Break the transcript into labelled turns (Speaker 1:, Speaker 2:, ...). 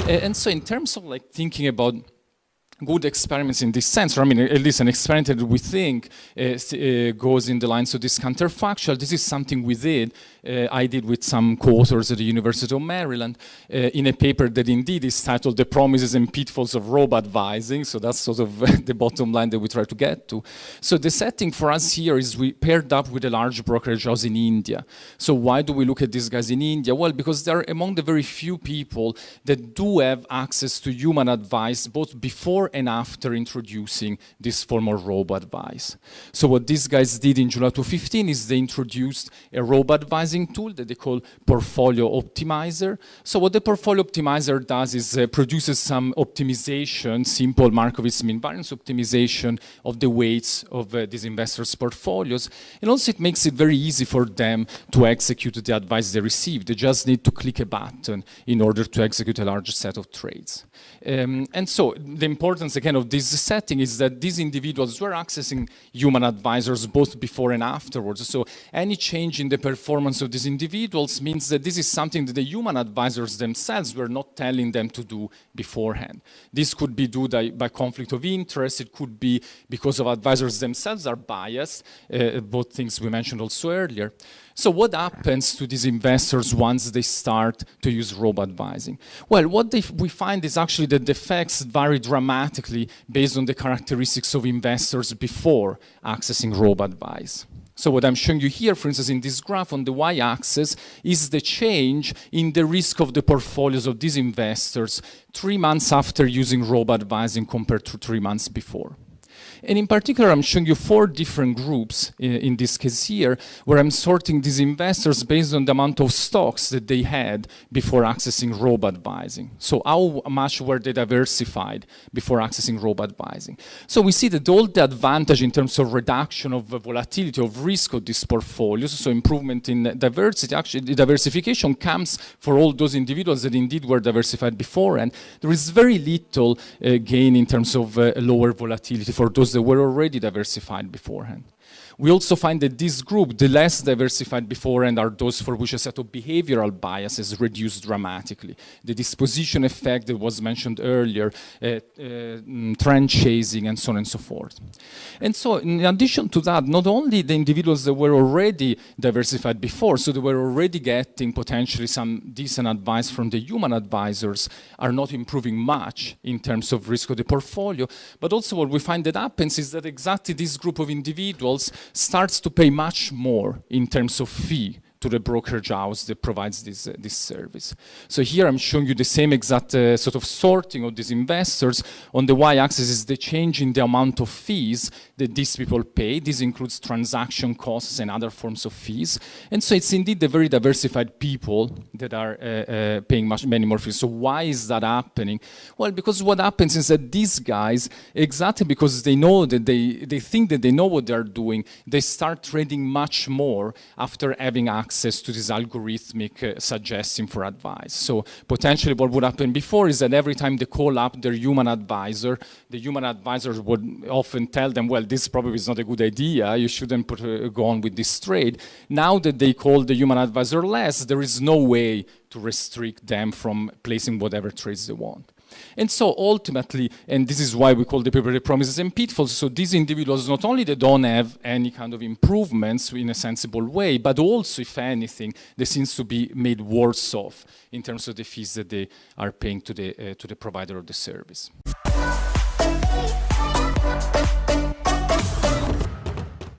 Speaker 1: And so in terms of like thinking about good experiments in this sense, or I mean, at least an experiment that we think goes in the lines of this counterfactual. This is something we did. I did with some co-authors at the University of Maryland in a paper that indeed is titled "The Promises and Pitfalls of Robo Advising." So that's sort of the bottom line that we try to get to. So the setting for us here is we paired up with a large brokerage house in India. So why do we look at these guys in India? Well, because they're among the very few people that do have access to human advice both before and after introducing this form of robo advice. So what these guys did in July 2015 is they introduced a robo advising tool that they call Portfolio Optimizer. So what the Portfolio Optimizer does is produces some optimization, simple Markowitz mean variance optimization of the weights of these investors' portfolios. And also it makes it very easy for them to execute the advice they receive. They just need to click a button in order to execute a large set of trades. And so the importance again of this setting is that these individuals were accessing human advisors both before and afterwards. So any change in the performance of these individuals means that this is something that the human advisors themselves were not telling them to do beforehand. This could be due by conflict of interest. It could be because of advisors themselves are biased, both things we mentioned also earlier. So what happens to these investors once they start to use robo-advising? Well, what we find is actually that the effects vary dramatically based on the characteristics of investors before accessing robo-advice. So what I'm showing you here, for instance, in this graph on the y-axis is the change in the risk of the portfolios of these investors 3 months after using robo-advising compared to 3 months before. And in particular, I'm showing you 4 different groups in this case here, where I'm sorting these investors based on the amount of stocks that they had before accessing robo-advising. So how much were they diversified before accessing robo-advising? So we see that all the advantage in terms of reduction of volatility, of risk of these portfolios, so improvement in diversity, actually the diversification comes for all those individuals that indeed were diversified before, and there is very little gain in terms of lower volatility for those that were already diversified beforehand. We also find that this group, the less diversified beforehand, are those for which a set of behavioral biases reduced dramatically. The disposition effect that was mentioned earlier, trend chasing, and so on and so forth. And so in addition to that, not only the individuals that were already diversified before, so they were already getting potentially some decent advice from the human advisors, are not improving much in terms of risk of the portfolio, but also what we find that happens is that exactly this group of individuals starts to pay much more in terms of fee to the brokerage house that provides this service. So here I'm showing you the same exact sort of sorting of these investors. On the y-axis is the change in the amount of fees that these people pay. This includes transaction costs and other forms of fees. And so it's indeed the very diversified people that are paying many more fees. So why is that happening? Well, because what happens is that these guys, exactly because they know that they think that they know what they're doing, they start trading much more after having access to this algorithmic suggesting for advice. So potentially what would happen before is that every time they call up their human advisor, the human advisor would often tell them, well, this probably is not a good idea, you shouldn't go on with this trade. Now that they call the human advisor less, there is no way to restrict them from placing whatever trades they want. And so ultimately, and this is why we call the paper the promises and pitfalls, so these individuals not only they don't have any kind of improvements in a sensible way, but also, if anything, they seems to be made worse off in terms of the fees that they are paying to the provider of the service.